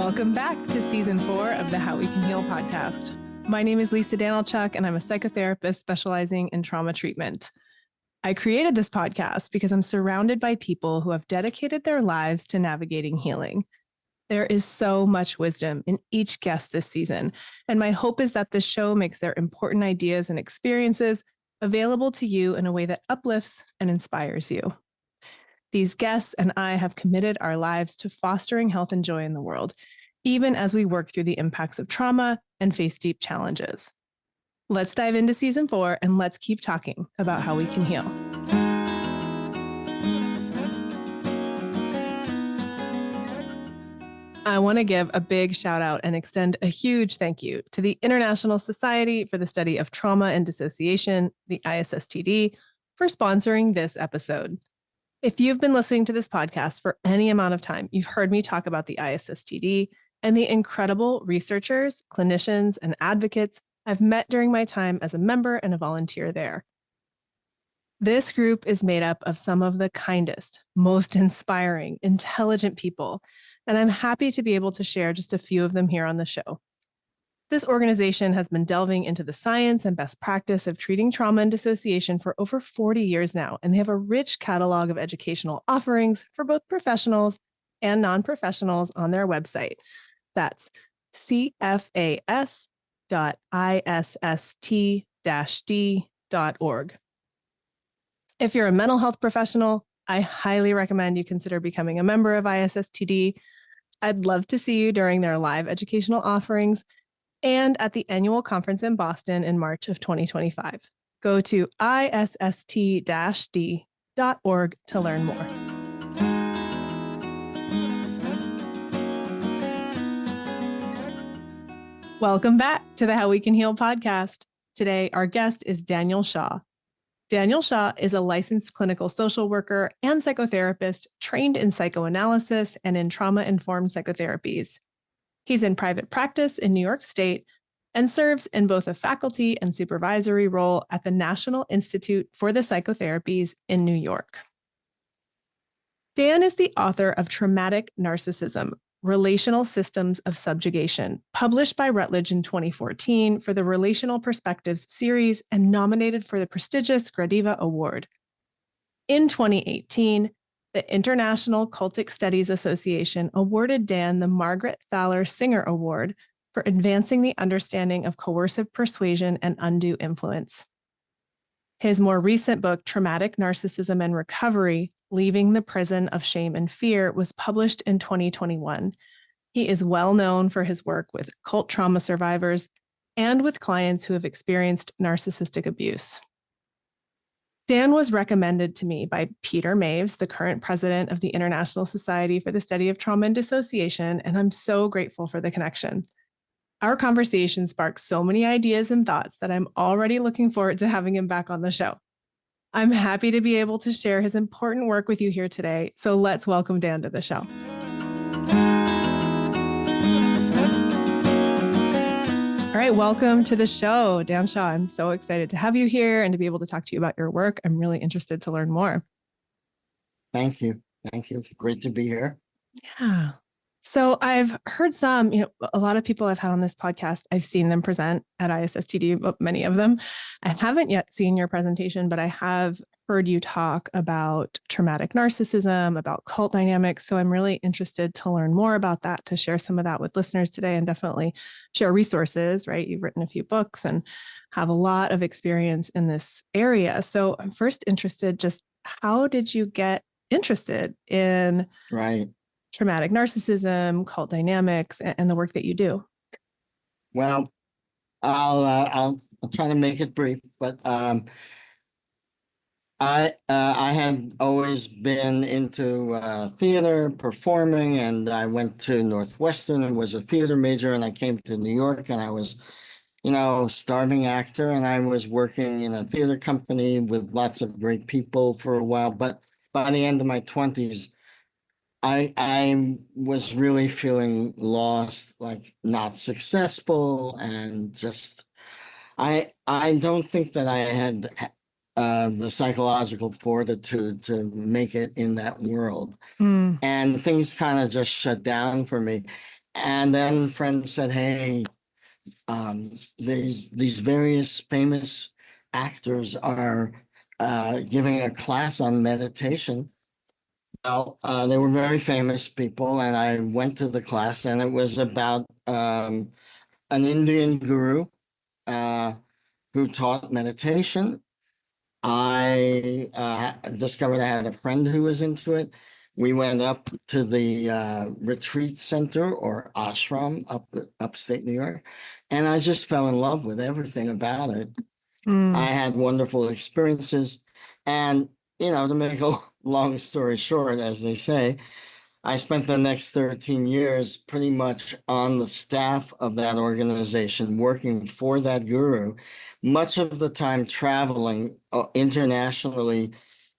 Welcome back to Season 4 of the How We Can Heal podcast. My name is Lisa Danylchuk, and I'm a psychotherapist specializing in trauma treatment. I created this podcast because I'm surrounded by people who have dedicated their lives to navigating healing. There is so much wisdom in each guest this season, and my hope is that this show makes their important ideas and experiences available to you in a way that uplifts and inspires you. These guests and I have committed our lives to fostering health and joy in the world, even as we work through the impacts of trauma and face deep challenges. Let's dive into Season 4 and let's keep talking about how we can heal. I want to give a big shout out and extend a huge thank you to the International Society for the Study of Trauma and Dissociation, the ISSTD, for sponsoring this episode. If you've been listening to this podcast for any amount of time, you've heard me talk about the ISSTD and the incredible researchers, clinicians, and advocates I've met during my time as a member and a volunteer there. This group is made up of some of the kindest, most inspiring, intelligent people, and I'm happy to be able to share just a few of them here on the show. This organization has been delving into the science and best practice of treating trauma and dissociation for over 40 years now, and they have a rich catalog of educational offerings for both professionals and non-professionals on their website. That's cfas.isst-d.org. If you're a mental health professional, I highly recommend you consider becoming a member of ISSTD. I'd love to see you during their live educational offerings and at the annual conference in Boston in March of 2025. Go to isst-d.org to learn more. Welcome back to the How We Can Heal podcast. Today, our guest is Daniel Shaw. Daniel Shaw is a licensed clinical social worker and psychotherapist trained in psychoanalysis and in trauma-informed psychotherapies. He's in private practice in New York State and serves in both a faculty and supervisory role at the National Institute for the Psychotherapies in New York. Dan is the author of Traumatic Narcissism, Relational Systems of Subjugation, published by Routledge in 2014 for the Relational Perspectives series and nominated for the prestigious Gradiva Award. In 2018, the International Cultic Studies Association awarded Dan the Margaret Thaler Singer Award for advancing the understanding of coercive persuasion and undue influence. His more recent book, Traumatic Narcissism and Recovery, Leaving the Prison of Shame and Fear, was published in 2021. He is well known for his work with cult trauma survivors and with clients who have experienced narcissistic abuse. Dan was recommended to me by Peter Maves, the current president of the International Society for the Study of Trauma and Dissociation, and I'm so grateful for the connection. Our conversation sparked so many ideas and thoughts that I'm already looking forward to having him back on the show. I'm happy to be able to share his important work with you here today, so let's welcome Dan to the show. All right, welcome to the show, Dan Shaw. I'm so excited to have you here and to be able to talk to you about your work. I'm really interested to learn more. Thank you. Thank you. Great to be here. Yeah. So I've heard some, a lot of people I've had on this podcast, I've seen them present at ISSTD, many of them. I haven't yet seen your presentation, but I have heard you talk about traumatic narcissism, about cult dynamics. So I'm really interested to learn more about that, to share some of that with listeners today and definitely share resources, right? You've written a few books and have a lot of experience in this area. So I'm first interested, just how did you get interested in traumatic narcissism, cult dynamics, and the work that you do? Well, I'll try to make it brief, but I had always been into theater, performing, and I went to Northwestern and was a theater major, and I came to New York, and I was, starving actor, and I was working in a theater company with lots of great people for a while, but by the end of my 20s, I was really feeling lost, like not successful, and just I don't think that I had the psychological fortitude to make it in that world. And things kind of just shut down for me. And then friends said, hey, these various famous actors are giving a class on meditation. Well, they were very famous people, and I went to the class, and it was about an Indian guru uh, who taught meditation. I discovered I had a friend who was into it. We went up to the retreat center or ashram upstate New York, and I just fell in love with everything about it. I had wonderful experiences, and to make a long story short, as they say, I spent the next 13 years pretty much on the staff of that organization, working for that guru, much of the time traveling internationally,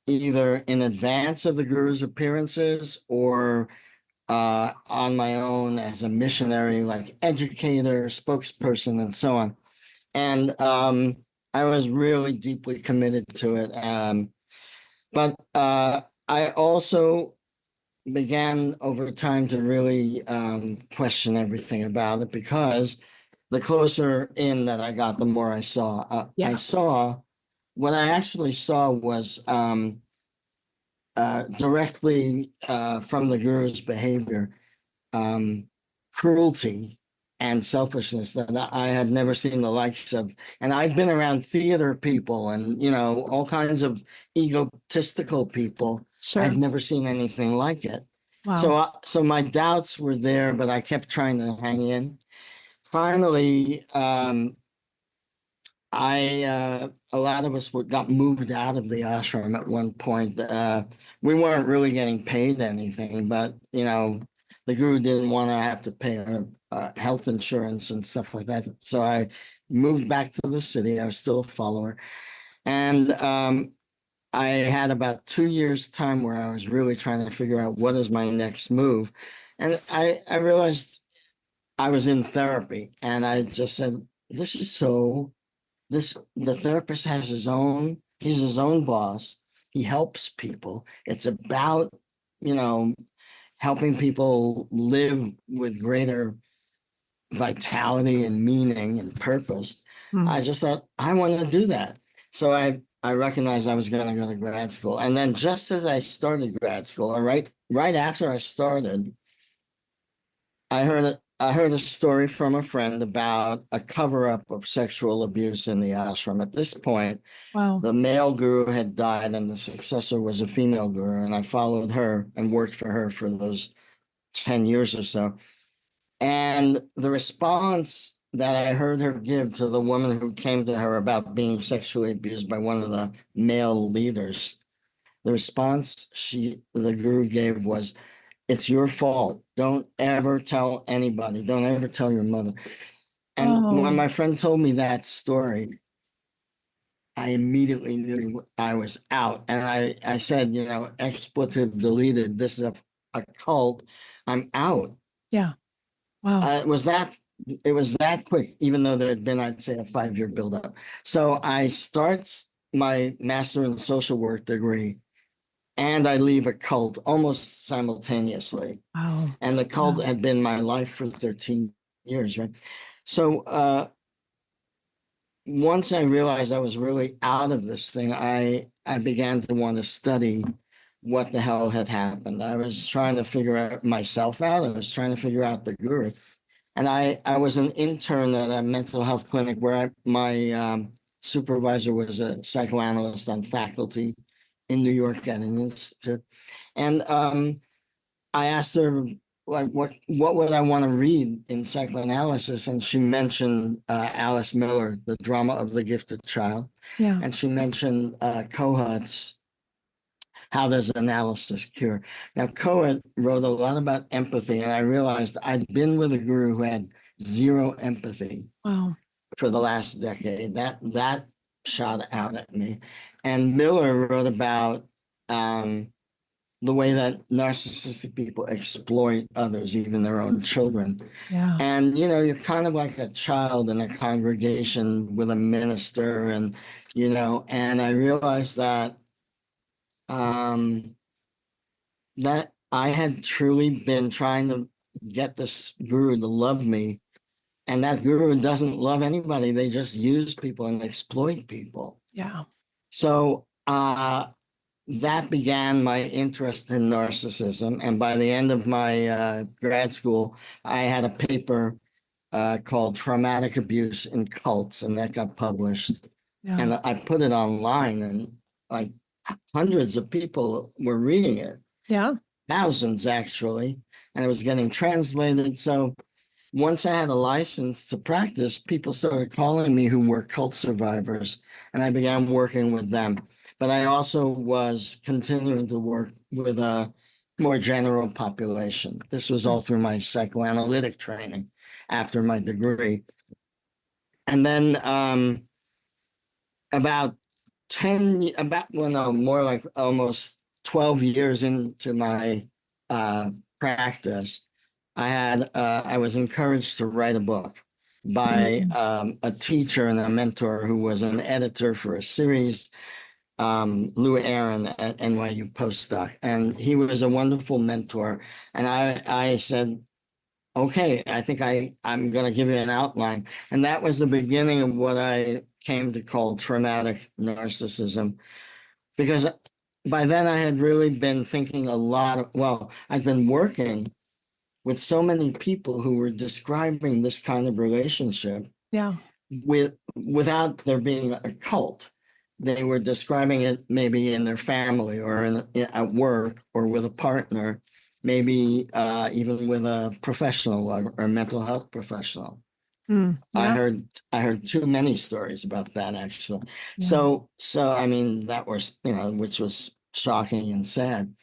either in advance of the guru's appearances or on my own as a missionary, like educator, spokesperson, and so on. And I was really deeply committed to it. But I also began over time to really question everything about it, because the closer in that I got, the more I saw. I saw what I actually saw was directly from the guru's behavior, cruelty and selfishness that I had never seen the likes of. And I've been around theater people and, all kinds of egotistical people. Sure. I've never seen anything like it. Wow. So my doubts were there, but I kept trying to hang in. Finally, a lot of us got moved out of the ashram at one point. We weren't really getting paid anything, but the guru didn't want to have to pay our health insurance and stuff like that. So I moved back to the city. I was still a follower, and I had about 2 years time where I was really trying to figure out what is my next move, and I realized I was in therapy, and I just said, "This is so." The therapist has he's his own boss. He helps people. It's about, helping people live with greater vitality and meaning and purpose. I just thought, I want to do that. So I recognized I was going to go to grad school. And then just as I started grad school, or right after I started, I heard a story from a friend about a cover-up of sexual abuse in the ashram. At this point, Wow. the male guru had died and the successor was a female guru, and I followed her and worked for her for those 10 years or so. And the response that I heard her give to the woman who came to her about being sexually abused by one of the male leaders, the response the guru gave was, "It's your fault. Don't ever tell anybody. Don't ever tell your mother." And when my friend told me that story, I immediately knew I was out. And I said, expletive deleted. This is a cult. I'm out. Yeah. Wow. It was that quick, even though there had been, I'd say, a 5-year buildup. So I start my master in social work degree, and I leave a cult almost simultaneously. Wow. And the cult had been my life for 13 years, right? So once I realized I was really out of this thing, I began to want to study what the hell had happened. I was trying to figure out myself out. I was trying to figure out the guru. And I was an intern at a mental health clinic where my supervisor was a psychoanalyst on faculty in New York at an institute. And I asked her, like, what would I want to read in psychoanalysis? And she mentioned Alice Miller, The Drama of the Gifted Child. Yeah. And she mentioned Kohut's How Does Analysis Cure? Now, Kohut wrote a lot about empathy, and I realized I'd been with a guru who had zero empathy for the last decade. That shot out at me. And Miller wrote about the way that narcissistic people exploit others, even their own children. Yeah. And, you're kind of like a child in a congregation with a minister, and, and I realized that that I had truly been trying to get this guru to love me. And that guru doesn't love anybody. They just use people and exploit people. Yeah. So that began my interest in narcissism. And by the end of my grad school, I had a paper called Traumatic Abuse in Cults, and that got published. Yeah. And I put it online, and like hundreds of people were reading it. Yeah. Thousands, actually. And it was getting translated. So once I had a license to practice, people started calling me who were cult survivors, and I began working with them. But I also was continuing to work with a more general population. This was all through my psychoanalytic training after my degree. And then more like almost 12 years into my practice, I was encouraged to write a book by a teacher and a mentor who was an editor for a series, Lou Aaron at NYU postdoc. And he was a wonderful mentor. And I said, okay, I think I'm going to give you an outline. And that was the beginning of what I came to call traumatic narcissism. Because by then I had really been thinking I've been working with so many people who were describing this kind of relationship without there being a cult. They were describing it maybe in their family or at work or with a partner, maybe even with a professional or a mental health professional. I heard too many stories about that, actually. Yeah. So I mean, that was, which was shocking and sad.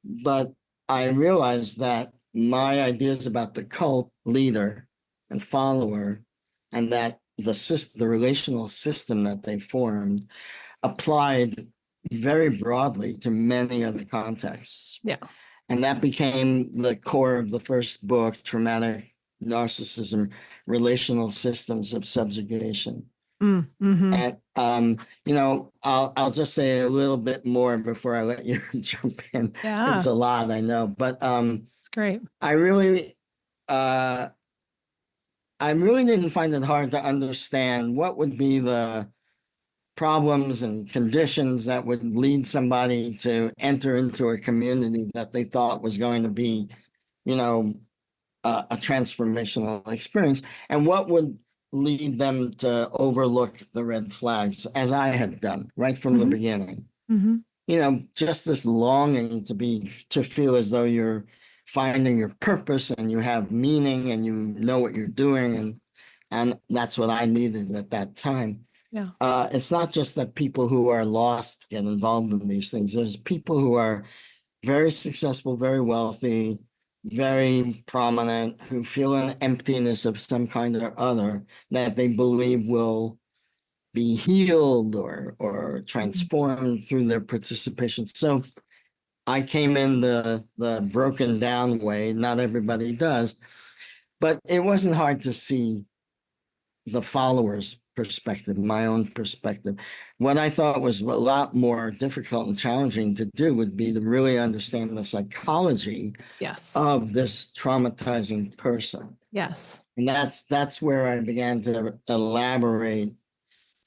But I realized that my ideas about the cult leader and follower, and that the relational system that they formed applied very broadly to many other contexts. Yeah. And that became the core of the first book, Traumatic Narcissism, Relational Systems of Subjugation. Mm-hmm. And, I'll just say a little bit more before I let you jump in. Yeah. It's a lot, I know, but it's great. I really didn't find it hard to understand what would be the problems and conditions that would lead somebody to enter into a community that they thought was going to be, a transformational experience, and what would lead them to overlook the red flags, as I had done right from the beginning. Just this longing to feel as though you're finding your purpose and you have meaning and you know what you're doing, and that's what I needed at that time. Yeah. It's not just that people who are lost get involved in these things. There's people who are very successful, very wealthy, very prominent, who feel an emptiness of some kind or other that they believe will be healed or transformed through their participation. So I came in the broken down way. Not everybody does, but it wasn't hard to see the followers' perspective, my own perspective. What I thought was a lot more difficult and challenging to do would be to really understand the psychology of this traumatizing person. Yes. And that's where I began to elaborate,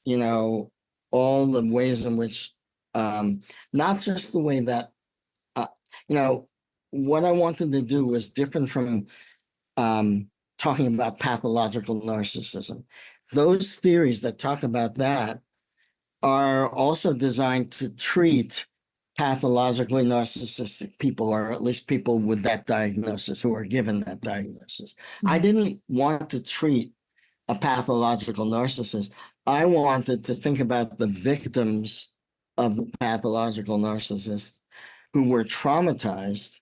all the ways in which, not just the way that, what I wanted to do was different from talking about pathological narcissism. Those theories that talk about that are also designed to treat pathologically narcissistic people, or at least people with that diagnosis who are given that diagnosis. I didn't want to treat a pathological narcissist. I wanted to think about the victims of the pathological narcissist who were traumatized.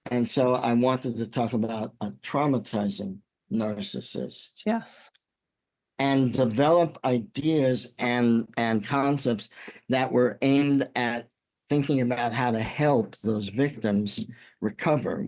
And so I wanted to talk about a traumatizing narcissist. Yes. And develop ideas and concepts that were aimed at thinking about how to help those victims recover,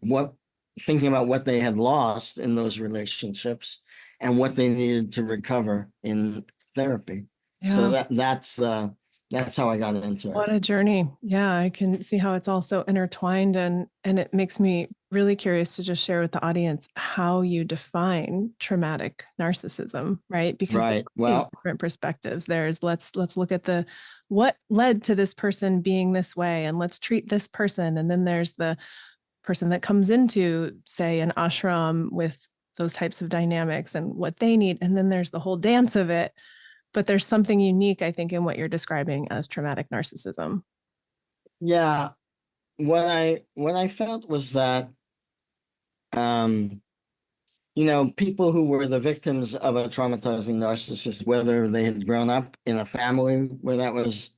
thinking about what they had lost in those relationships and what they needed to recover in therapy. Yeah. So that's the That's how I got into it. What a journey. Yeah, I can see how it's all so intertwined, and it makes me really curious to just share with the audience how you define traumatic narcissism, right? Because there Right. are many Well, different perspectives. There's let's look at the what led to this person being this way, and let's treat this person. And then there's the person that comes into, say, an ashram with those types of dynamics and what they need. And then there's the whole dance of it. But there's something unique, I think, in what you're describing as traumatic narcissism. yeah. What I felt was that um, people who were the victims of a traumatizing narcissist, whether they had grown up in a family where that was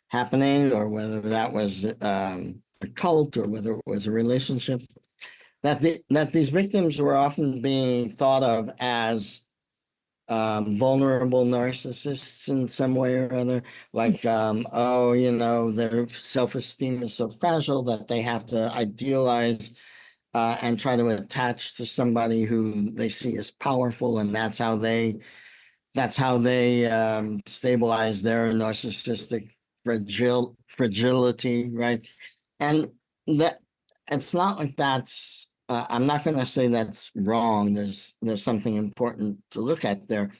happening, or whether that was a cult, or whether it was a relationship, that these victims were often being thought of as vulnerable narcissists in some way or other. Like, oh, their self-esteem is so fragile that they have to idealize and try to attach to somebody who they see as powerful, and that's how they stabilize their narcissistic fragility, right? And that it's not like that's. I'm not going to say that's wrong. There's something important to look at there,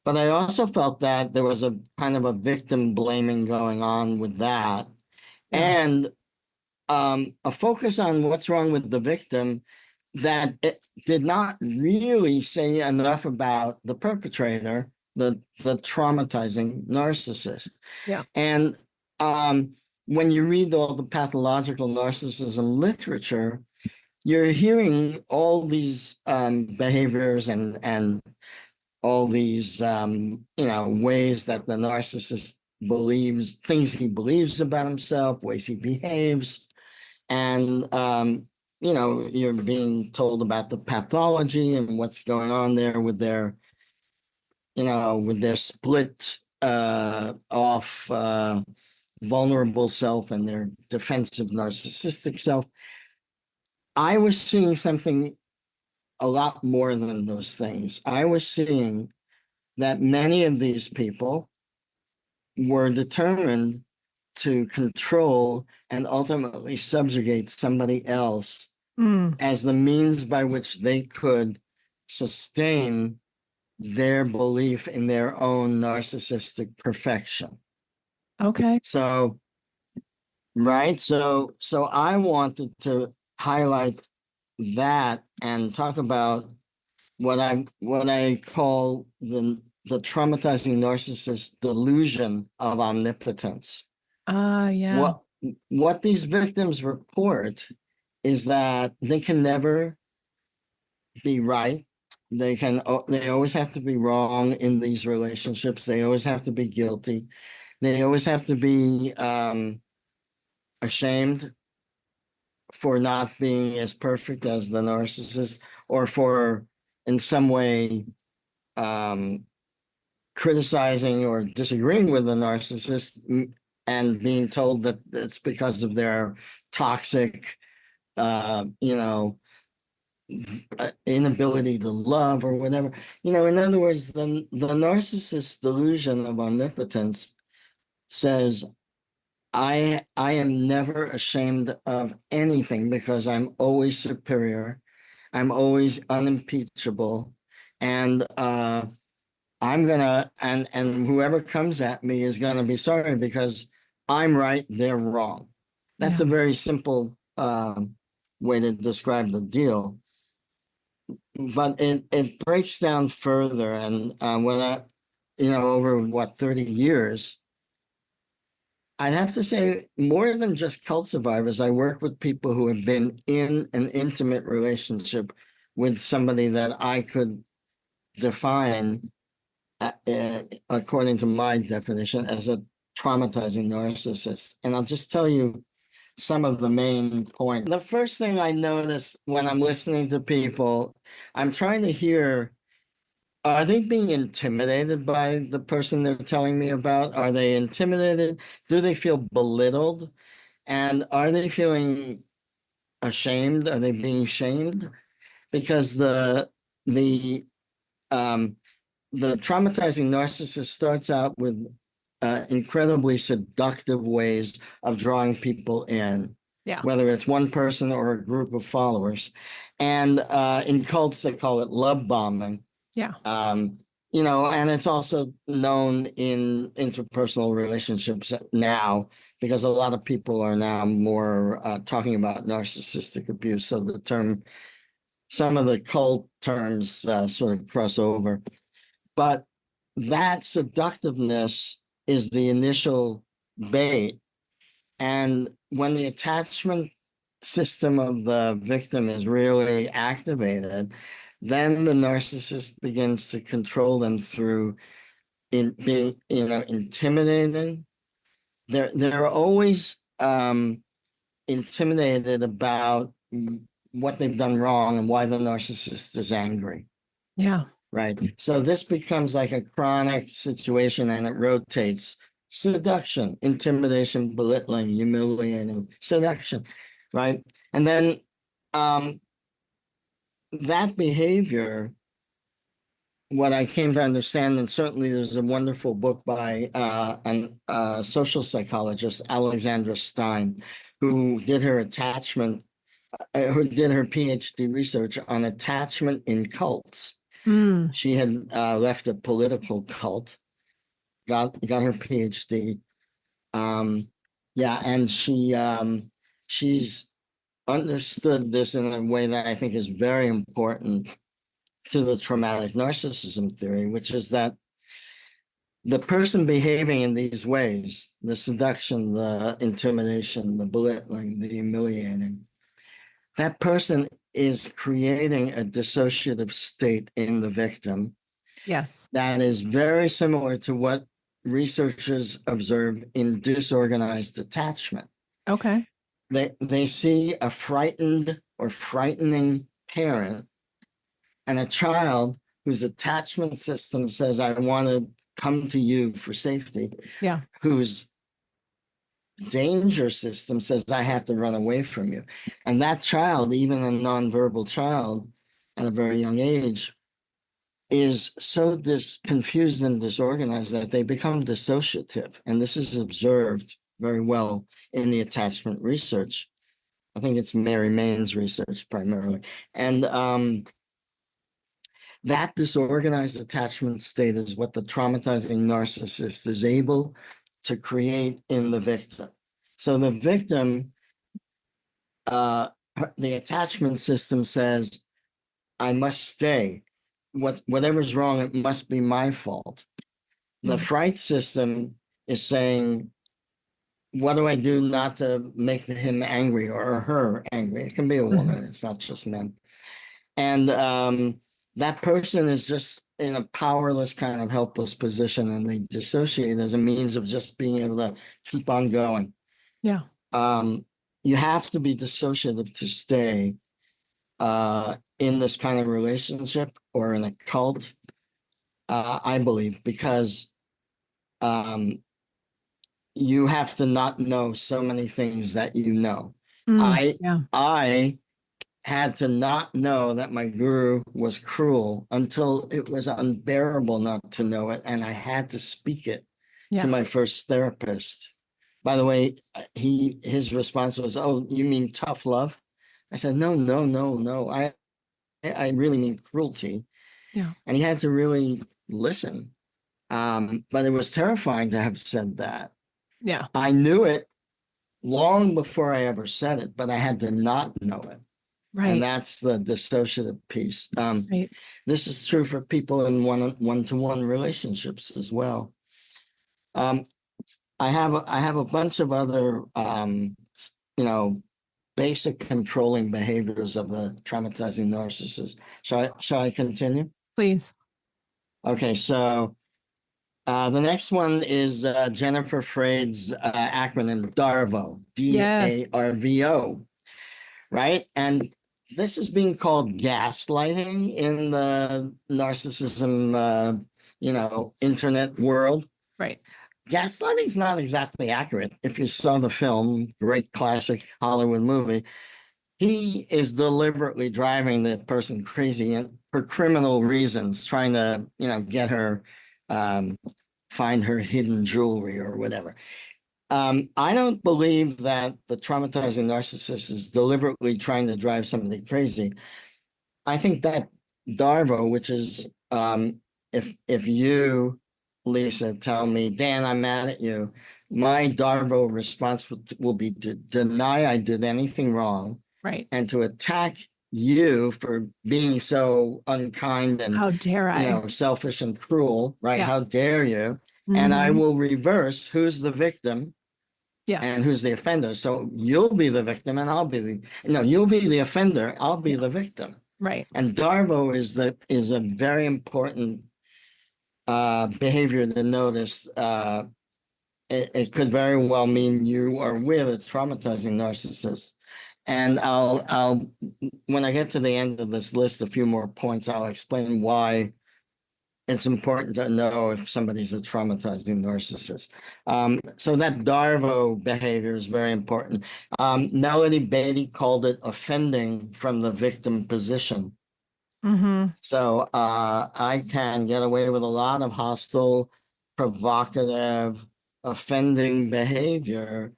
but I also felt that there was a kind of a victim blaming going on with that, Yeah. and a focus on what's wrong with the victim that it did not really say enough about the perpetrator, the traumatizing narcissist. Yeah. And when you read all the pathological narcissism literature, you're hearing all these behaviors and all these ways that the narcissist believes, things he believes about himself, ways he behaves, and you're being told about the pathology and what's going on there with their split off vulnerable self and their defensive narcissistic self. I was seeing something a lot more than those things. I was seeing that many of these people were determined to control and ultimately subjugate somebody else Mm. as the means by which they could sustain their belief in their own narcissistic perfection. Okay. So, right. So I wanted to highlight that and talk about what I call the traumatizing narcissist delusion of omnipotence. Yeah. What these victims report is that they can never be right. They always have to be wrong in these relationships. They always have to be guilty. They always have to be ashamed for not being as perfect as the narcissist, or for in some way um, criticizing or disagreeing with the narcissist, and being told that it's because of their toxic, uh, you know, inability to love or whatever. In other words, the narcissist delusion of omnipotence says, I am never ashamed of anything because I'm always superior. I'm always unimpeachable. And and whoever comes at me is gonna be sorry because I'm right, they're wrong. That's Yeah. a very simple way to describe the deal. But it breaks down further, and over what, 30 years, I'd have to say more than just cult survivors. I work with people who have been in an intimate relationship with somebody that I could define, according to my definition, as a traumatizing narcissist. And I'll just tell you some of the main points. The first thing I notice when I'm listening to people, I'm trying to hear, are they being intimidated by the person they're telling me about? Are they intimidated? Do they feel belittled? And are they feeling ashamed? Are they being shamed? Because the um, the traumatizing narcissist starts out with incredibly seductive ways of drawing people in, Yeah. whether it's one person or a group of followers. And in cults, they call it love bombing. Yeah. And it's also known in interpersonal relationships now, because a lot of people are now more talking about narcissistic abuse. So some of the cult terms sort of cross over. But that seductiveness is the initial bait. And when the attachment system of the victim is really activated, then the narcissist begins to control them through being, intimidating. They're always intimidated about what they've done wrong and why the narcissist is angry. Yeah. Right. So this becomes like a chronic situation, and it rotates: seduction, intimidation, belittling, humiliating, seduction. Right. And then that behavior, what I came to understand, and certainly there's a wonderful book by a social psychologist, Alexandra Stein, who did her who did her PhD research on attachment in cults. She had left a political cult, got her PhD. And she's understood this in a way that I think is very important to the traumatic narcissism theory, which is that the person behaving in these ways, the seduction, the intimidation, the belittling, the humiliating, that person is creating a dissociative state in the victim. Yes. That is very similar to what researchers observe in disorganized attachment. Okay. They see a frightened or frightening parent and a child whose attachment system says, I want to come to you for safety. Yeah. Whose danger system says, I have to run away from you. And that child, even a nonverbal child at a very young age, is so confused and disorganized that they become dissociative. And this is observed very well in the attachment research. I think it's Mary Main's research primarily. And that disorganized attachment state is what the traumatizing narcissist is able to create in the victim. So the victim, the attachment system says, I must stay. Whatever's wrong, it must be my fault. The fright system is saying, what do I do not to make him angry or her angry? It can be a woman, it's not just men. And that person is just in a powerless kind of helpless position, and they dissociate as a means of just being able to keep on going. Yeah. You have to be dissociative to stay in this kind of relationship or in a cult, I believe, because you have to not know so many things that you know. I had to not know that my guru was cruel until it was unbearable not to know it, and I had to speak it to my first therapist. By the way, his response was, "Oh, you mean tough love?" I said, "No. I really mean cruelty." Yeah. And he had to really listen. But it was terrifying to have said that. Yeah. I knew it long before I ever said it, but I had to not know it. Right. And that's the dissociative piece. Right. This is true for people in one-to-one relationships as well. I have a bunch of other, basic controlling behaviors of the traumatizing narcissist. Shall I continue? Please. Okay, so the next one is Jennifer Freyd's acronym DARVO, DARVO, right? And this is being called gaslighting in the narcissism, internet world. Right. Gaslighting is not exactly accurate. If you saw the film, great classic Hollywood movie, he is deliberately driving the person crazy and for criminal reasons, trying to, get her find her hidden jewelry or whatever. I don't believe that the traumatizing narcissist is deliberately trying to drive somebody crazy. I think that Darvo, which is if you, Lisa, tell me, Dan, I'm mad at you, my Darvo response will be to deny I did anything wrong Right. and to attack you for being so unkind and How dare I? selfish and cruel, right? Yeah. How dare you? And I Mhm. will reverse who's the victim Yes. and who's the offender. So you'll be the victim and I'll be you'll be the offender, I'll be the victim. Right. And Darvo is a very important behavior to notice. It could very well mean you are with a traumatizing narcissist. And I'll when I get to the end of this list, a few more points, I'll explain why it's important to know if somebody's a traumatizing narcissist. So that Darvo behavior is very important. Melody Beatty called it offending from the victim position. Mm-hmm. So I can get away with a lot of hostile, provocative, offending behavior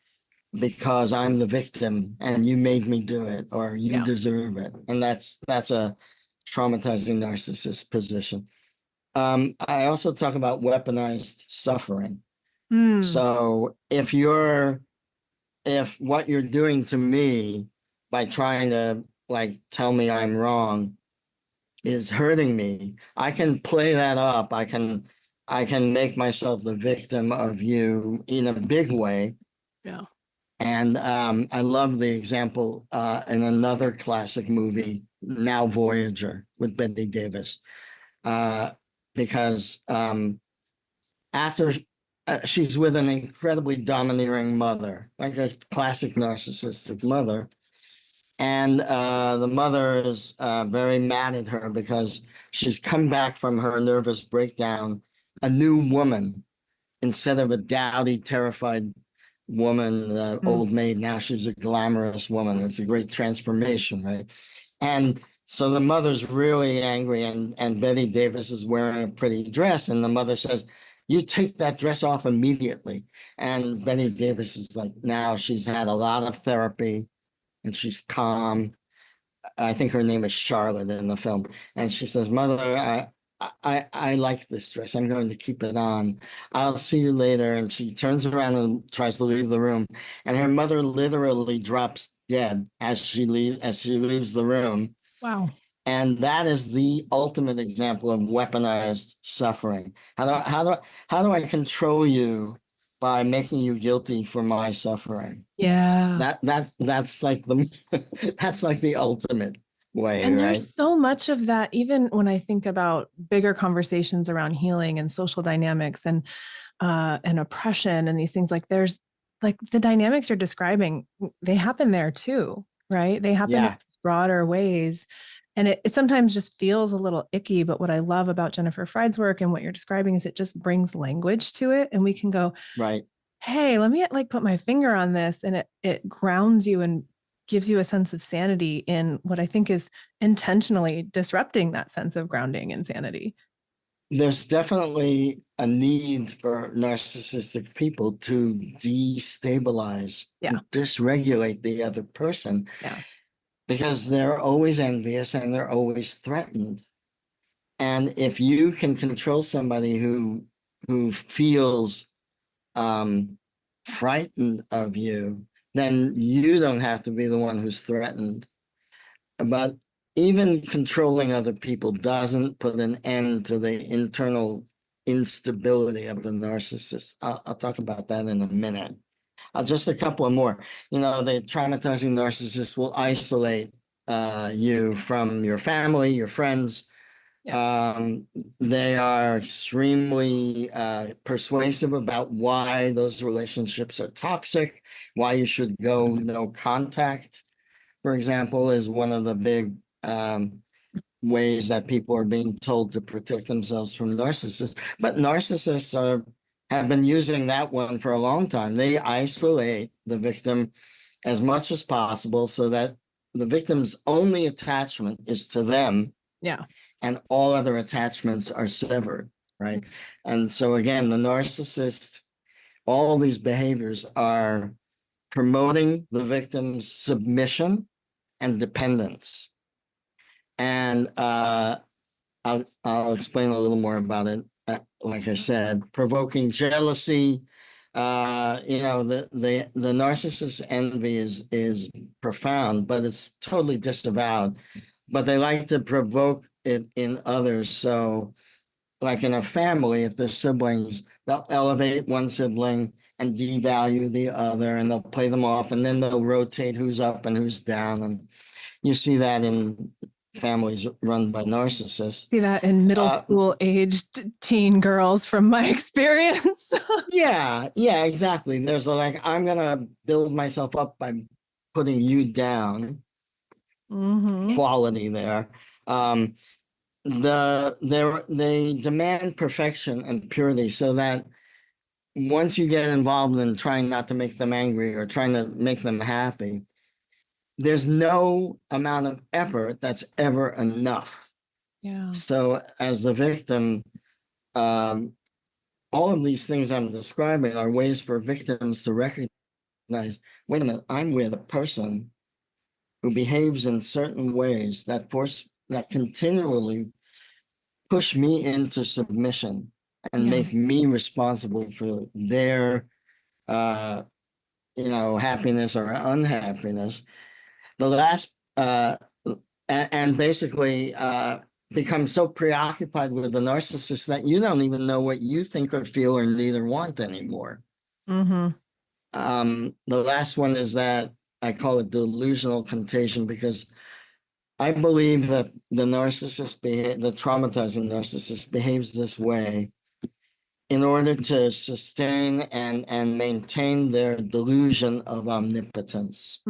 because I'm the victim and you made me do it or you deserve it. And that's a traumatizing narcissist position. I also talk about weaponized suffering. So if what you're doing to me by trying to tell me I'm wrong is hurting me, I can play that up. I can make myself the victim of you in a big way. Yeah. And I love the example in another classic movie, Now Voyager, with Bette Davis, because after she's with an incredibly domineering mother, like a classic narcissistic mother. And the mother is very mad at her because she's come back from her nervous breakdown, a new woman, instead of a dowdy, terrified woman, old maid. Now she's a glamorous woman. It's a great transformation, right? And so the mother's really angry, and Bette Davis is wearing a pretty dress, and the mother says, "You take that dress off immediately." And Bette Davis is like, now she's had a lot of therapy and she's calm. I think her name is Charlotte in the film. And she says, "Mother, I like this dress. I'm going to keep it on. I'll see you later." And she turns around and tries to leave the room. And her mother literally drops dead as she leaves the room. Wow. And that is the ultimate example of weaponized suffering. How do I control you by making you guilty for my suffering? Yeah. That's like the that's like the ultimate way, And right? there's so much of that, even when I think about bigger conversations around healing and social dynamics and oppression and these things. Like there's like the dynamics you're describing, they happen there too, right? They happen in these broader ways. And it sometimes just feels a little icky. But what I love about Jennifer Fried's work and what you're describing is it just brings language to it. And we can go, right, hey, let me put my finger on this. And it grounds you and gives you a sense of sanity in what I think is intentionally disrupting that sense of grounding and sanity. There's definitely a need for narcissistic people to destabilize and dysregulate the other person. Yeah. Because they're always envious and they're always threatened. And if you can control somebody who feels frightened of you, then you don't have to be the one who's threatened. But even controlling other people doesn't put an end to the internal instability of the narcissist. I'll talk about that in a minute. Just a couple of more. The traumatizing narcissist will isolate you from your family, your friends. Yes. They are extremely persuasive about why those relationships are toxic, why you should go no contact, for example, is one of the big ways that people are being told to protect themselves from narcissists. But narcissists have been using that one for a long time. They isolate the victim as much as possible so that the victim's only attachment is to them. Yeah. And all other attachments are severed. right? And so again, the narcissist, all these behaviors are promoting the victim's submission and dependence. And I'll explain a little more about it. Like I said, provoking jealousy. The narcissist envy is profound, but it's totally disavowed. But they like to provoke it in others. So, like in a family, if there's siblings, they'll elevate one sibling and devalue the other, and they'll play them off, and then they'll rotate who's up and who's down. And you see that in families run by narcissists. See that in middle school aged teen girls from my experience. Yeah, exactly. There's I'm gonna build myself up by putting you down. Quality there. They demand perfection and purity, so that once you get involved in trying not to make them angry or trying to make them happy, there's no amount of effort that's ever enough. Yeah. So as the victim, all of these things I'm describing are ways for victims to recognize, wait a minute, I'm with a person who behaves in certain ways that continually push me into submission and make me responsible for their happiness or unhappiness. The last and basically become so preoccupied with the narcissist that you don't even know what you think or feel or need or want anymore. The last one is that I call it delusional contagion, because I believe that the traumatizing narcissist behaves this way in order to sustain and maintain their delusion of omnipotence.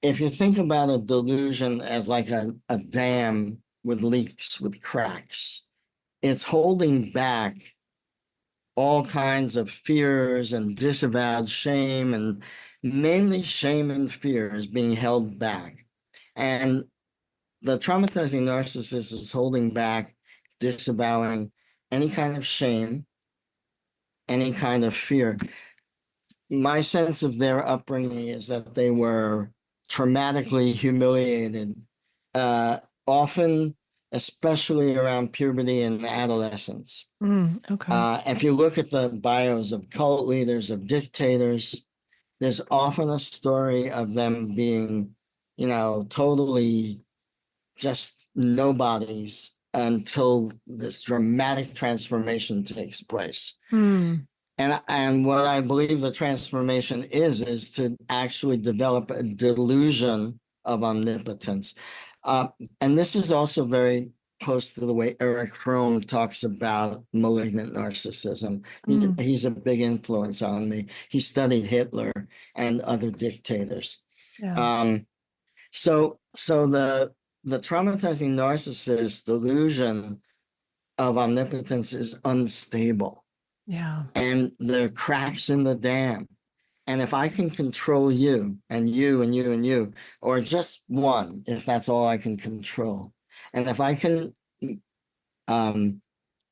If you think about a delusion as like a dam with leaks, with cracks, it's holding back all kinds of fears and disavowed shame, and mainly shame and fear is being held back. And the traumatizing narcissist is holding back, disavowing any kind of shame, any kind of fear. My sense of their upbringing is that they were traumatically humiliated, often, especially around puberty and adolescence. If you look at the bios of cult leaders, of dictators, there's often a story of them being, totally just nobodies until this dramatic transformation takes place. And what I believe the transformation is to actually develop a delusion of omnipotence. And this is also very close to the way Eric Fromm talks about malignant narcissism. He's a big influence on me. He studied Hitler and other dictators. So the traumatizing narcissist delusion of omnipotence is unstable. And there are cracks in the dam. And if I can control you and you and you and you, or just one, if that's all I can control, and if I can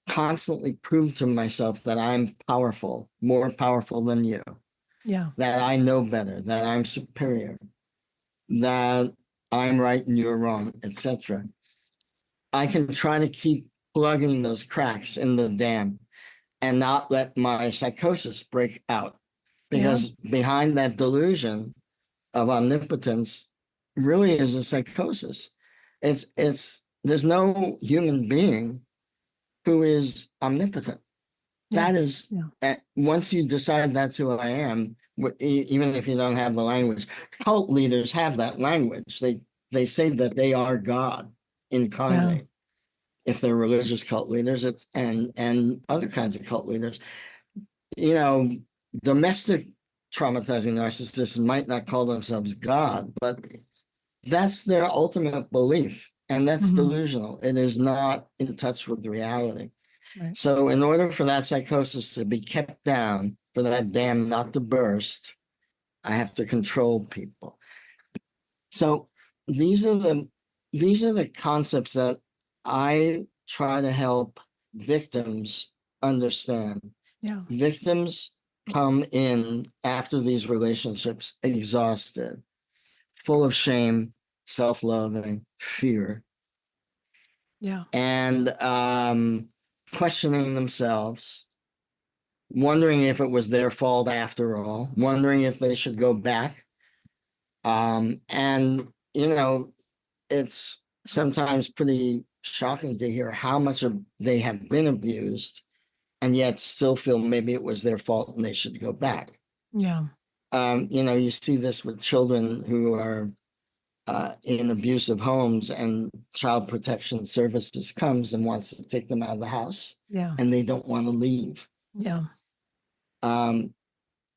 constantly prove to myself that I'm powerful, more powerful than you, that I know better, that I'm superior, that I'm right and you're wrong, etc., I can try to keep plugging those cracks in the dam and not let my psychosis break out. Because behind that delusion of omnipotence really is a psychosis. There's no human being who is omnipotent. That is, once you decide that's who I am, even if you don't have the language, cult leaders have that language. They say that they are God incarnate. If they're religious cult leaders, and other kinds of cult leaders, domestic traumatizing narcissists might not call themselves God, but that's their ultimate belief, and that's delusional. It is not in touch with reality. So in order for that psychosis to be kept down, for that dam not to burst, I have to control people. So these are the concepts that I try to help victims understand. Yeah. Victims come in after these relationships exhausted, full of shame, self-loathing, fear, Yeah. and questioning themselves, wondering if it was their fault after all, wondering if they should go back. And, it's sometimes pretty shocking to hear how much they have been abused and yet still feel maybe it was their fault and they should go back. Yeah. You see this with children who are in abusive homes, and Child Protection Services comes and wants to take them out of the house, Yeah. and they don't want to leave. Yeah.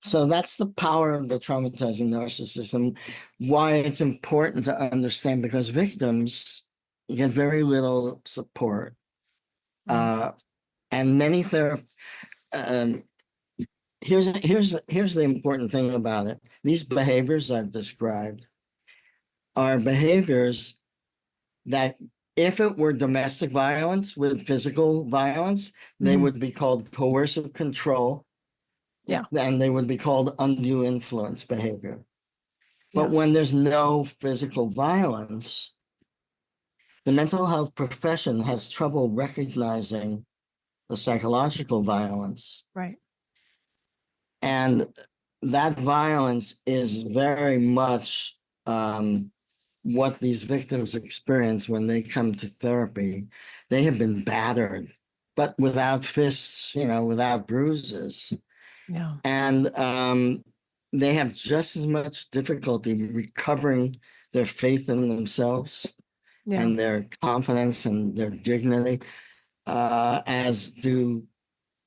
So that's the power of the traumatizing narcissism, why it's important to understand, because victims get very little support. And many therapists, here's the important thing about it. These behaviors I've described are behaviors that, if it were domestic violence with physical violence, they would be called coercive control. Yeah. And they would be called undue influence behavior. But Yeah. when there's no physical violence, the mental health profession has trouble recognizing the psychological violence. Right. And that violence is very much what these victims experience when they come to therapy. They have been battered, but without fists, without bruises. Yeah. And they have just as much difficulty recovering their faith in themselves and their confidence and their dignity as do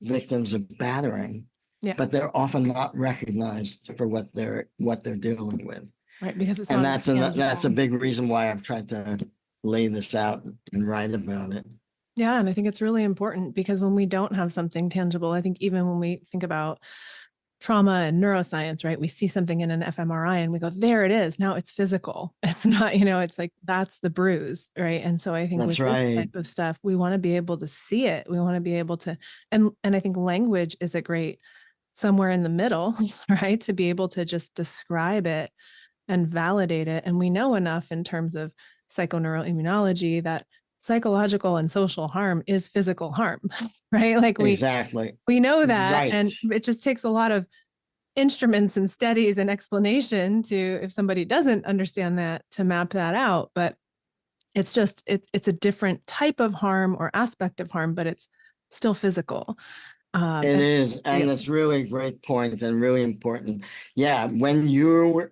victims of battering. Yeah. But they're often not recognized for what they're dealing with. Right. Because it's and not that's a big reason why I've tried to lay this out and write about it. Yeah. And I think it's really important, because when we don't have something tangible, I think even when we think about trauma and neuroscience, right, we see something in an fMRI and we go, there it is. Now it's physical. It's not, it's like, that's the bruise. Right. And so I think That's with right. this type of stuff, we want to be able to see it. We want to be able to, and I think language is a great somewhere in the middle, right, to be able to just describe it and validate it. And we know enough in terms of psychoneuroimmunology that psychological and social harm is physical harm, right? Like Exactly. we know that, Right. and it just takes a lot of instruments and studies and explanation to, if somebody doesn't understand that, to map that out. But it's just, it's a different type of harm or aspect of harm, but it's still physical. It is, and it's really a great point and really important. Yeah, when your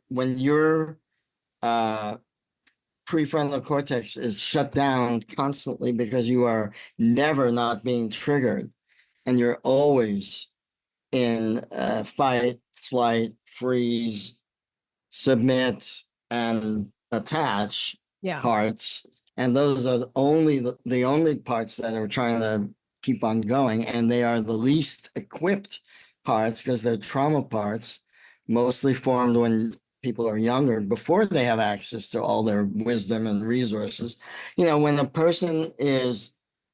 prefrontal cortex is shut down constantly because you are never not being triggered, and you're always in fight, flight, freeze, submit, and attach parts, and those are the only parts that are trying to keep on going, and they are the least equipped parts because they're trauma parts, mostly formed when people are younger, before they have access to all their wisdom and resources. When a person is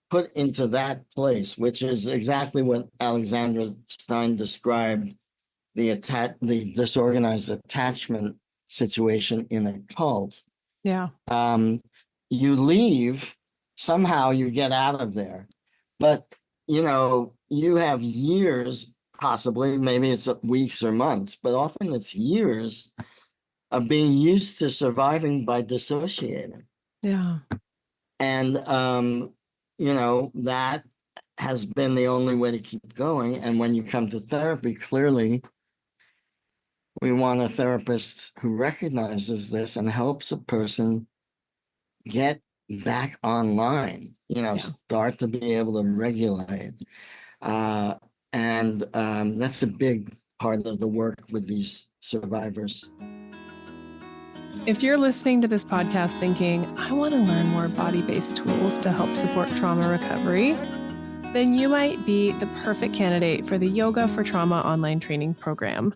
put into that place, which is exactly what Alexandra Stein described, the disorganized attachment situation in a cult. Yeah. You leave, somehow you get out of there. But, you have years, possibly, maybe it's weeks or months, but often it's years of being used to surviving by dissociating. Yeah. And, that has been the only way to keep going. And when you come to therapy, clearly, we want a therapist who recognizes this and helps a person get back online, start to be able to regulate. And that's a big part of the work with these survivors. If you're listening to this podcast thinking, I want to learn more body-based tools to help support trauma recovery, then you might be the perfect candidate for the Yoga for Trauma online training program.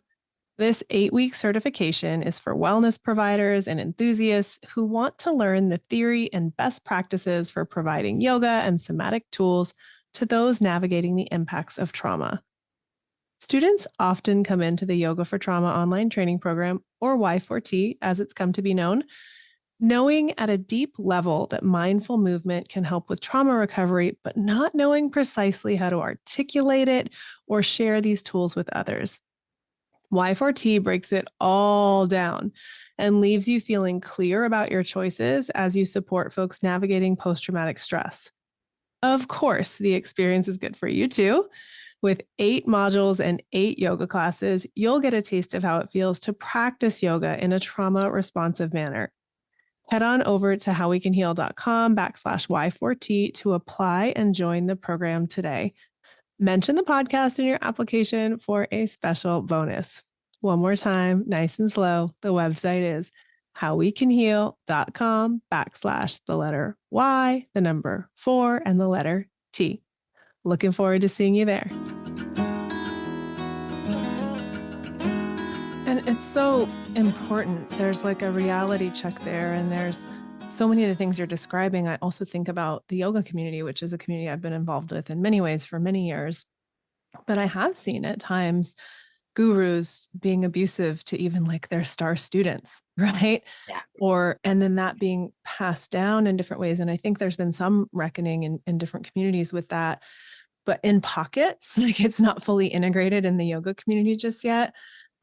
This 8-week certification is for wellness providers and enthusiasts who want to learn the theory and best practices for providing yoga and somatic tools to those navigating the impacts of trauma. Students often come into the Yoga for Trauma online training program, or Y4T as it's come to be known, knowing at a deep level that mindful movement can help with trauma recovery, but not knowing precisely how to articulate it or share these tools with others. Y4T breaks it all down and leaves you feeling clear about your choices as you support folks navigating post-traumatic stress. Of course, the experience is good for you too. With 8 modules and 8 yoga classes, you'll get a taste of how it feels to practice yoga in a trauma-responsive manner. Head on over to howwecanheal.com/Y4T to apply and join the program today. Mention the podcast in your application for a special bonus. One more time, nice and slow. The website is howwecanheal.com/the letter Y, the number 4, and the letter T. Looking forward to seeing you there. And it's so important. There's like a reality check there, and there's so many of the things you're describing. I also think about the yoga community, which is a community I've been involved with in many ways for many years. But I have seen at times gurus being abusive to even like their star students, right? Yeah. And then that being passed down in different ways. And I think there's been some reckoning in different communities with that, but in pockets, like it's not fully integrated in the yoga community just yet.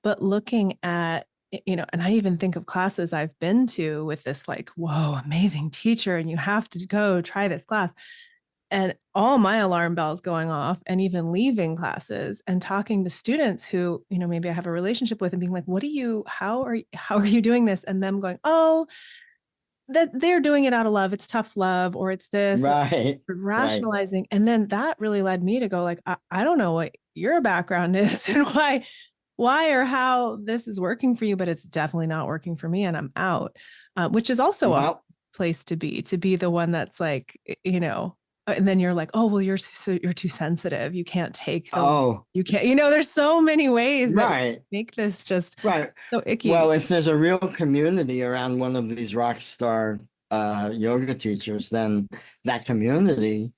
But looking at, and I even think of classes I've been to with this like, whoa, amazing teacher, and you have to go try this class. And all my alarm bells going off, and even leaving classes and talking to students who, maybe I have a relationship with, and being like, how are you doing this? And them going, oh, that they're doing it out of love. It's tough love, or it's this, Right. or rationalizing. Right. And then that really led me to go like, I don't know what your background is and why or how this is working for you, but it's definitely not working for me, and I'm out, which is also a place to be the one that's like, and then you're like, oh, well, you're too sensitive. You can't take you can't, there's so many ways that make this just so icky. Well, if there's a real community around one of these rock star yoga teachers, then that community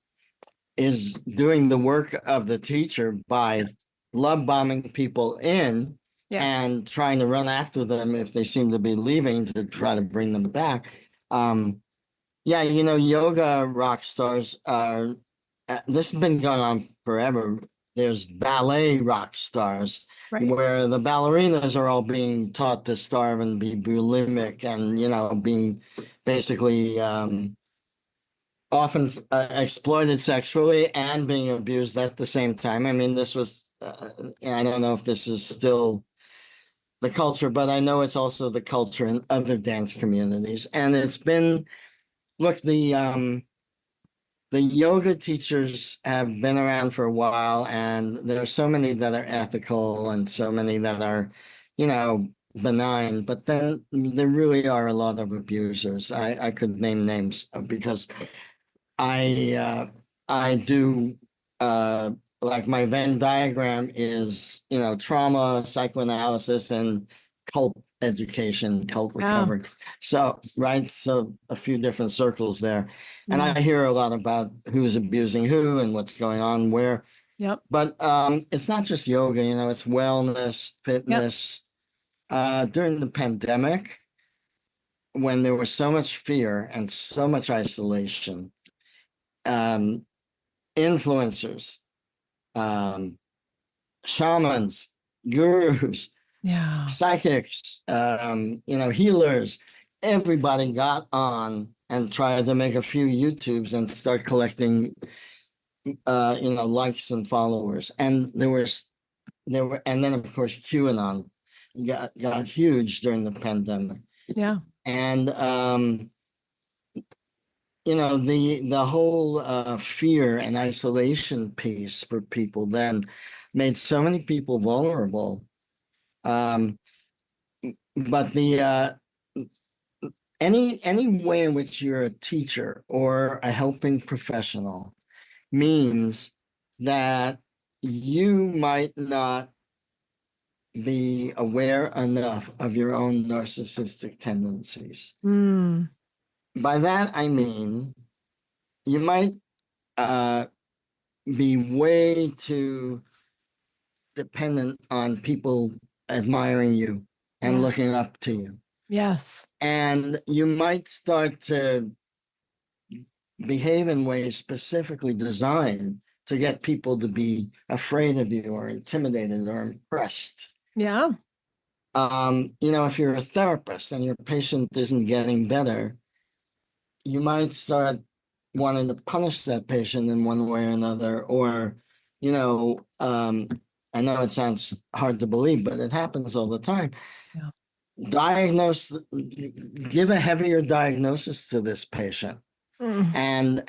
is doing the work of the teacher by love bombing people in and trying to run after them if they seem to be leaving to try to bring them back. Yoga rock stars are, this has been going on forever. There's ballet rock stars where the ballerinas are all being taught to starve and be bulimic and, being basically often exploited sexually and being abused at the same time. I mean, this was, I don't know if this is still the culture, but I know it's also the culture in other dance communities. And it's been, look, the yoga teachers have been around for a while, and there are so many that are ethical and so many that are, benign, but then there really are a lot of abusers. I could name names because I do, like my Venn diagram is, trauma, psychoanalysis, and cult education, cult recovery. So a few different circles there. And I hear a lot about who's abusing who and what's going on where. But it's not just yoga, it's wellness, fitness. During the pandemic, when there was so much fear and so much isolation, influencers, shamans, gurus, psychics, healers, everybody got on and tried to make a few YouTubes and start collecting, likes and followers. And and then of course QAnon got huge during the pandemic. And the whole fear and isolation piece for people then made so many people vulnerable. But any way in which you're a teacher or a helping professional means that you might not be aware enough of your own narcissistic tendencies. By that, I mean, you might be way too dependent on people admiring you and looking up to you. Yes. And you might start to behave in ways specifically designed to get people to be afraid of you or intimidated or impressed. Yeah. If you're a therapist and your patient isn't getting better, you might start wanting to punish that patient in one way or another, or, I know it sounds hard to believe, but it happens all the time. Yeah. Give a heavier diagnosis to this patient, and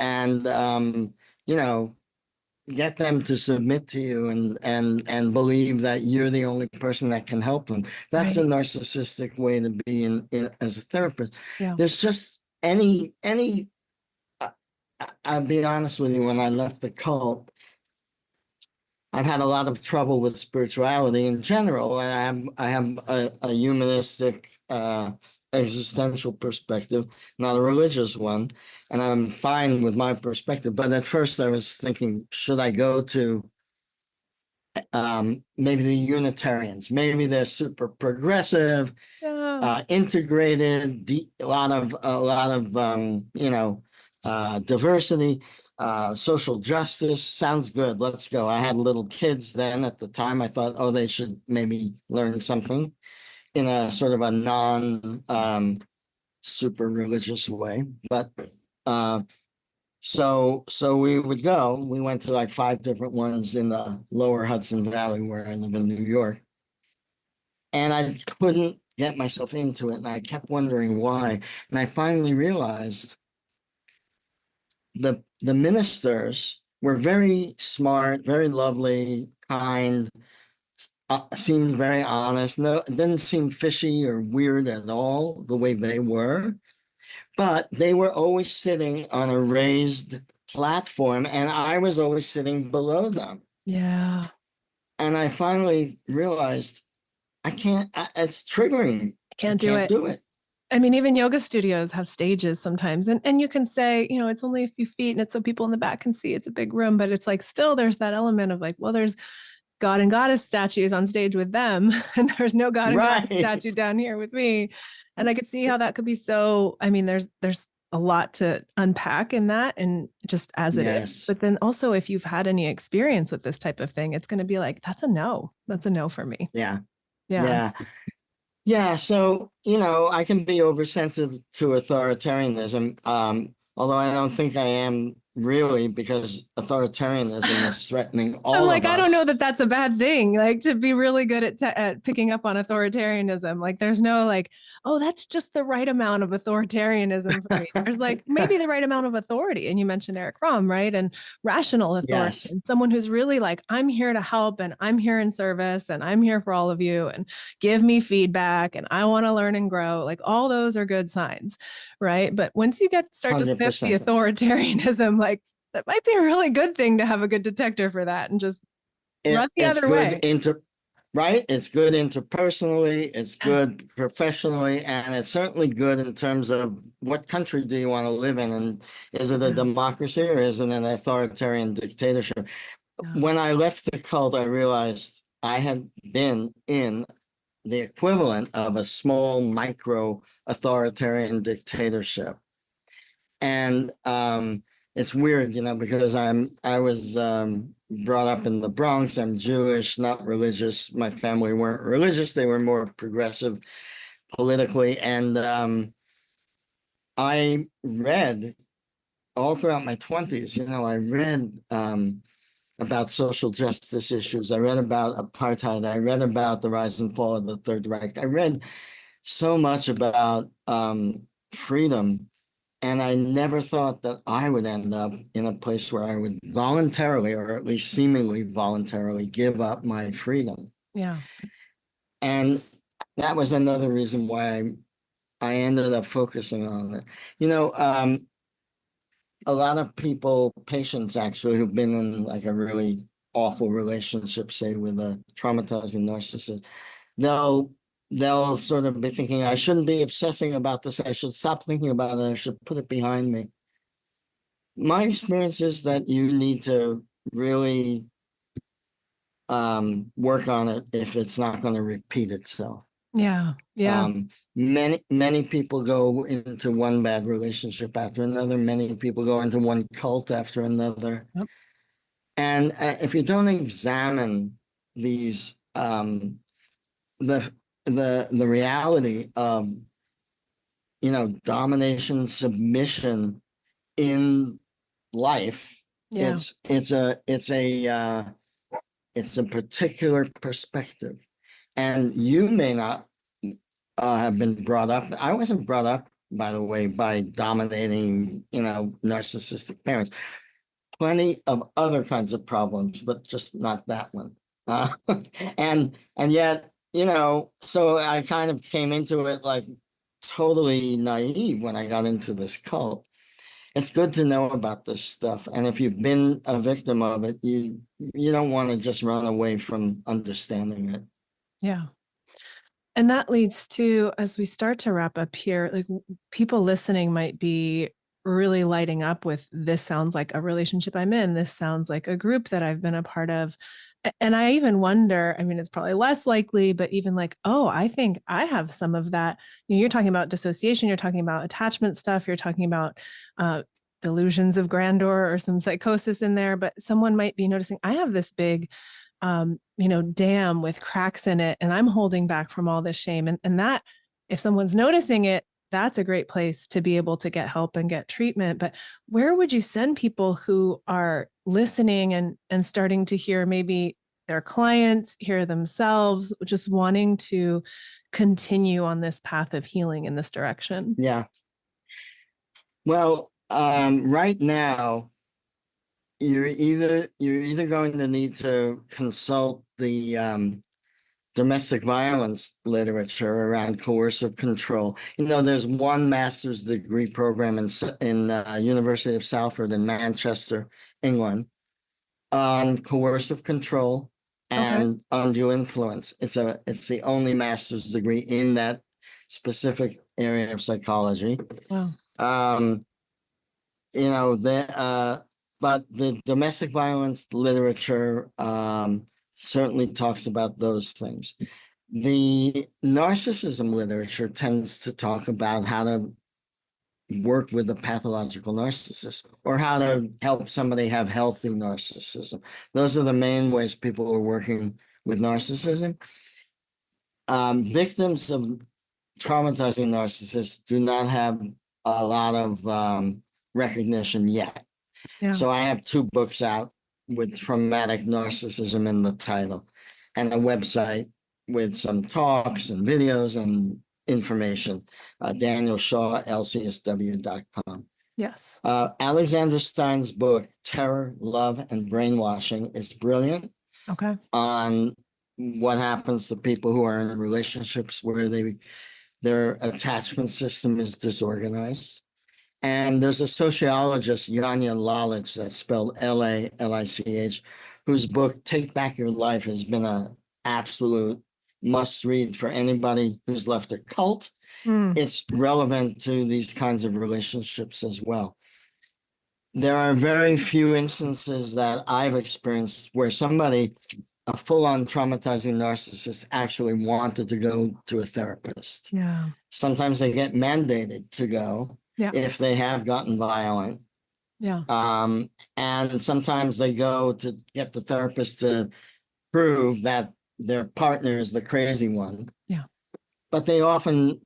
get them to submit to you and believe that you're the only person that can help them. That's a narcissistic way to be in as a therapist. Yeah. There's just any. I'll be honest with you. When I left the cult, I've had a lot of trouble with spirituality in general. And I have a humanistic, existential perspective, not a religious one, and I'm fine with my perspective. But at first, I was thinking, should I go to maybe the Unitarians? Maybe they're super progressive, integrated, a lot of diversity. Social justice sounds good. Let's go. I had little kids then at the time. I thought, oh, they should maybe learn something in a sort of a non super religious way. But so we would go. We went to like 5 different ones in the lower Hudson Valley where I live in New York. And I couldn't get myself into it. And I kept wondering why. And I finally realized the ministers were very smart, very lovely, kind, seemed very honest. No, it didn't seem fishy or weird at all the way they were. But they were always sitting on a raised platform, and I was always sitting below them. Yeah. And I finally realized it's triggering. I can't do it. I mean, even yoga studios have stages sometimes, and you can say, it's only a few feet and it's so people in the back can see. It's a big room, but it's like still there's that element of like, well, there's God and Goddess statues on stage with them, and there's no God and Goddess statue down here with me. And I could see how that could be so. I mean, there's a lot to unpack in that, and just as it is. But then also, if you've had any experience with this type of thing, it's going to be like, that's a no. That's a no for me. Yeah. So, I can be oversensitive to authoritarianism, although I don't think I am really, because authoritarianism is threatening all of us. I don't know that that's a bad thing, like to be really good at picking up on authoritarianism. Like there's no like, oh, that's just the right amount of authoritarianism for me. There's like maybe the right amount of authority. And you mentioned Eric Fromm, right? And rational authority, and someone who's really like, I'm here to help, and I'm here in service, and I'm here for all of you, and give me feedback, and I want to learn and grow. Like all those are good signs, right? But once you start 100%. To sniff the authoritarianism, like that might be a really good thing to have a good detector for that, and just run the other way. It's good interpersonally, it's good professionally, and it's certainly good in terms of what country do you want to live in, and is it a democracy or is it an authoritarian dictatorship? When I left the cult, I realized I had been in the equivalent of a small micro authoritarian dictatorship. And it's weird, because I was brought up in the Bronx. I'm Jewish, not religious. My family weren't religious. They were more progressive politically. And I read all throughout my 20s, I read about social justice issues. I read about apartheid. I read about the rise and fall of the Third Reich. I read so much about freedom. And I never thought that I would end up in a place where I would voluntarily, or at least seemingly voluntarily, give up my freedom. Yeah. And that was another reason why I ended up focusing on it. A lot of patients actually who've been in like a really awful relationship, say with a traumatizing narcissist, they'll sort of be thinking, I shouldn't be obsessing about this. I should stop thinking about it. I should put it behind me. My experience is that you need to really work on it if it's not going to repeat itself. Yeah. Yeah. Many people go into one bad relationship after another. Many people go into one cult after another. Yep. And if you don't examine these, the reality of, domination, submission in life, Yeah. it's a particular perspective, and you may not have been brought up. I wasn't brought up, by the way, by dominating, narcissistic parents. Plenty of other kinds of problems, but just not that one. Uh, and yet, so I kind of came into it like totally naive when I got into this cult. It's good to know about this stuff, and if you've been a victim of it, you don't want to just run away from understanding it. Yeah. And that leads to, as we start to wrap up here, like people listening might be really lighting up with, this sounds like a relationship I'm in. This sounds like a group that I've been a part of. And I even wonder, I mean, it's probably less likely, but even like, oh, I think I have some of that. You're talking about dissociation, you're talking about attachment stuff, you're talking about delusions of grandeur or some psychosis in there, but someone might be noticing, I have this big dam with cracks in it, and I'm holding back from all this shame. And that, if someone's noticing it, that's a great place to be able to get help and get treatment. But where would you send people who are listening and starting to hear maybe their clients, hear themselves, just wanting to continue on this path of healing in this direction? Yeah. Well, right now, you're either going to need to consult the domestic violence literature around coercive control. There's one master's degree program in University of Salford in Manchester, England, on coercive control and undue influence. It's the only master's degree in that specific area of psychology. Wow. But the domestic violence literature certainly talks about those things. The narcissism literature tends to talk about how to work with a pathological narcissist, or how to help somebody have healthy narcissism. Those are the main ways people are working with narcissism. Victims of traumatizing narcissists do not have a lot of recognition yet. Yeah. So I have 2 books out with traumatic narcissism in the title, and a website with some talks and videos and information. Daniel Shaw, lcsw.com. Yes. Alexandra Stein's book, Terror, Love, and Brainwashing, is brilliant. Okay. On what happens to people who are in relationships where their attachment system is disorganized. And there's a sociologist, Janja Lalich, that's spelled Lalich, whose book, Take Back Your Life, has been an absolute must-read for anybody who's left a cult. It's relevant to these kinds of relationships as well. There are very few instances that I've experienced where somebody, a full-on traumatizing narcissist, actually wanted to go to a therapist. Yeah. Sometimes they get mandated to go. Yeah. If they have gotten violent. Yeah. And sometimes they go to get the therapist to prove that their partner is the crazy one. Yeah. But they often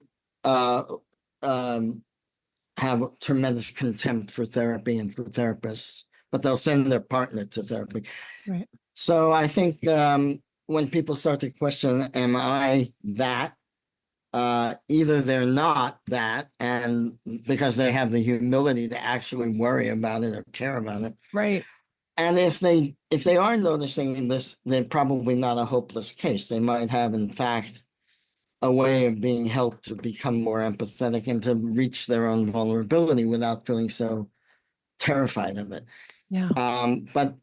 have tremendous contempt for therapy and for therapists, but they'll send their partner to therapy. Right. So I think when people start to question, am I that? Either they're not that, and because they have the humility to actually worry about it or care about it. Right. And if they are noticing this, they're probably not a hopeless case. They might have, in fact, a way of being helped to become more empathetic and to reach their own vulnerability without feeling so terrified of it. Yeah. But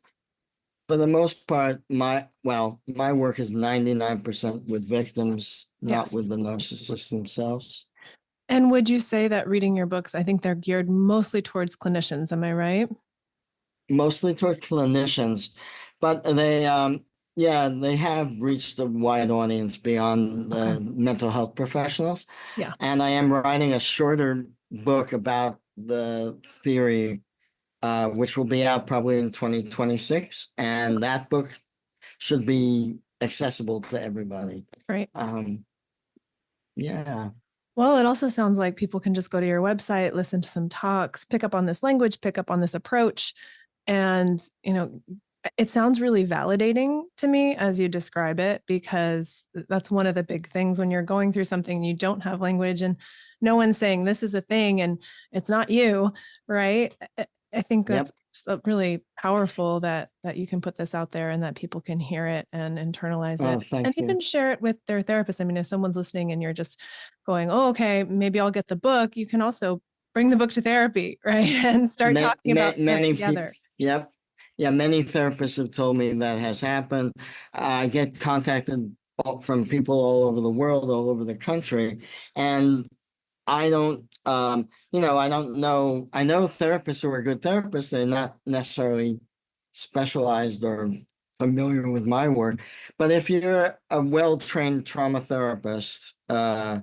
for the most part, my work is 99% with victims, not with the narcissists themselves. And would you say that reading your books, I think they're geared mostly towards clinicians, am I right? mostly toward clinicians, but they have reached a wide audience beyond Okay. mental health professionals. Yeah. And I am writing a shorter book about the theory, which will be out probably in 2026. And that book should be accessible to everybody. Right. Yeah. Well, it also sounds like people can just go to your website, listen to some talks, pick up on this language, pick up on this approach. And, it sounds really validating to me as you describe it, because that's one of the big things when you're going through something, you don't have language and no one's saying this is a thing and it's not you, right? I think Yep. that's really powerful that you can put this out there and that people can hear it and internalize Oh, it and thank you. even share it with their therapist. I mean, if someone's listening and you're just going, oh, okay, maybe I'll get the book, you can also bring the book to therapy, right? And start talking about it together. Yep. Yeah, many therapists have told me that has happened. I get contacted from people all over the world, all over the country, and I don't, I don't know. I know therapists who are good therapists. They're not necessarily specialized or familiar with my work. But if you're a well-trained trauma therapist, I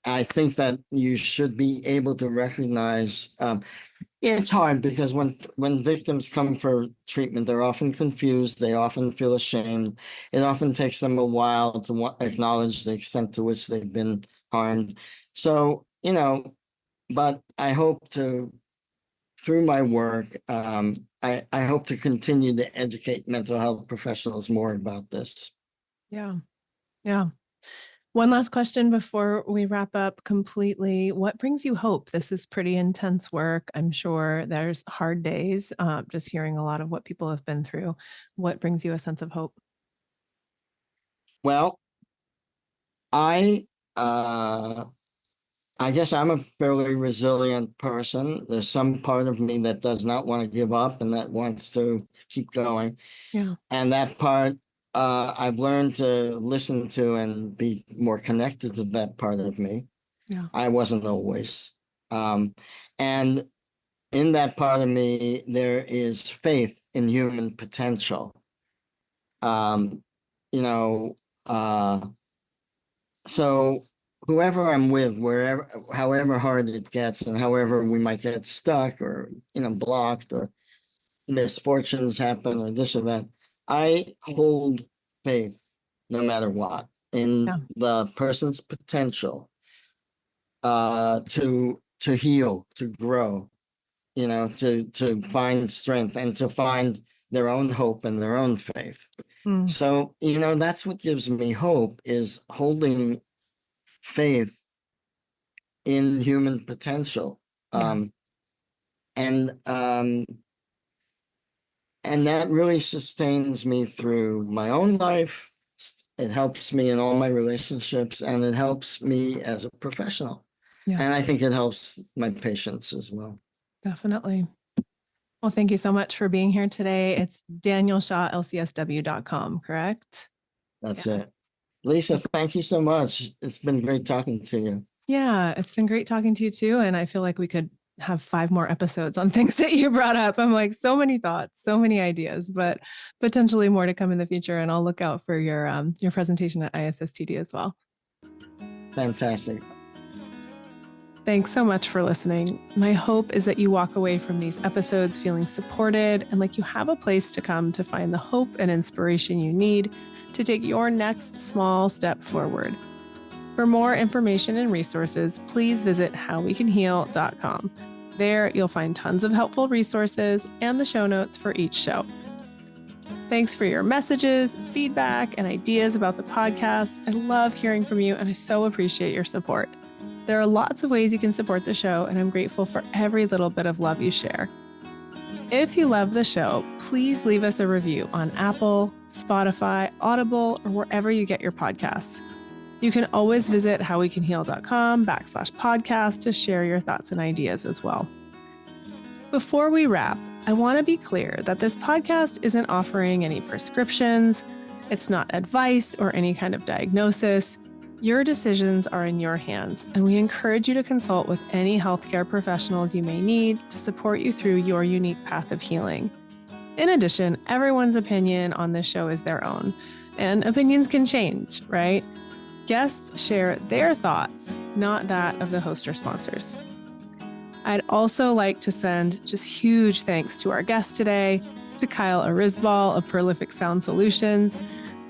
think that you should be able to recognize. Yeah, it's hard because when victims come for treatment, they're often confused. They often feel ashamed. It often takes them a while to acknowledge the extent to which they've been harmed. So, but I hope to, through my work, I hope to continue to educate mental health professionals more about this. Yeah. Yeah. One last question before we wrap up completely. What brings you hope? This is pretty intense work. I'm sure there's hard days, just hearing a lot of what people have been through. What brings you a sense of hope? Well, I I guess I'm a fairly resilient person. There's some part of me that does not want to give up and that wants to keep going. Yeah. And that part, I've learned to listen to and be more connected to that part of me. Yeah. I wasn't always. And in that part of me, there is faith in human potential. Um, you know, so whoever I'm with, wherever, however hard it gets, and however we might get stuck or blocked or misfortunes happen or this or that, I hold faith no matter what in Yeah. the person's potential to heal, to grow, to find strength and to find their own hope and their own faith. Mm. So, that's what gives me hope, is holding faith in human potential. Yeah. And that really sustains me through my own life. It helps me in all my relationships, and it helps me as a professional. Yeah. And I think it helps my patients as well. Definitely. Well, thank you so much for being here today. It's DanielShawLCSW.com, correct? That's it. Lisa, thank you so much. It's been great talking to you. Yeah, it's been great talking to you too. And I feel like we could have 5 more episodes on things that you brought up. I'm like, so many thoughts, so many ideas, but potentially more to come in the future. And I'll look out for your presentation at ISSTD as well. Fantastic. Thanks so much for listening. My hope is that you walk away from these episodes feeling supported and like you have a place to come to find the hope and inspiration you need to take your next small step forward. For more information and resources, please visit howwecanheal.com. There, you'll find tons of helpful resources and the show notes for each show. Thanks for your messages, feedback, and ideas about the podcast. I love hearing from you, and I so appreciate your support. There are lots of ways you can support the show, and I'm grateful for every little bit of love you share. If you love the show, please leave us a review on Apple, Spotify, Audible, or wherever you get your podcasts. You can always visit howwecanheal.com/podcast to share your thoughts and ideas as well. Before we wrap, I want to be clear that this podcast isn't offering any prescriptions. It's not advice or any kind of diagnosis. Your decisions are in your hands, and we encourage you to consult with any healthcare professionals you may need to support you through your unique path of healing. In addition, everyone's opinion on this show is their own, and opinions can change, right? Guests share their thoughts, not that of the host or sponsors. I'd also like to send just huge thanks to our guest today, to Kyle Arizbal of Prolific Sound Solutions,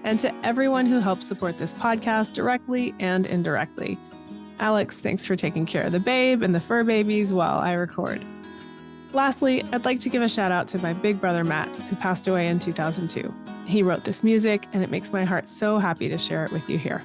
and to everyone who helps support this podcast directly and indirectly. Alex, thanks for taking care of the babe and the fur babies while I record. Lastly, I'd like to give a shout out to my big brother, Matt, who passed away in 2002. He wrote this music, and it makes my heart so happy to share it with you here.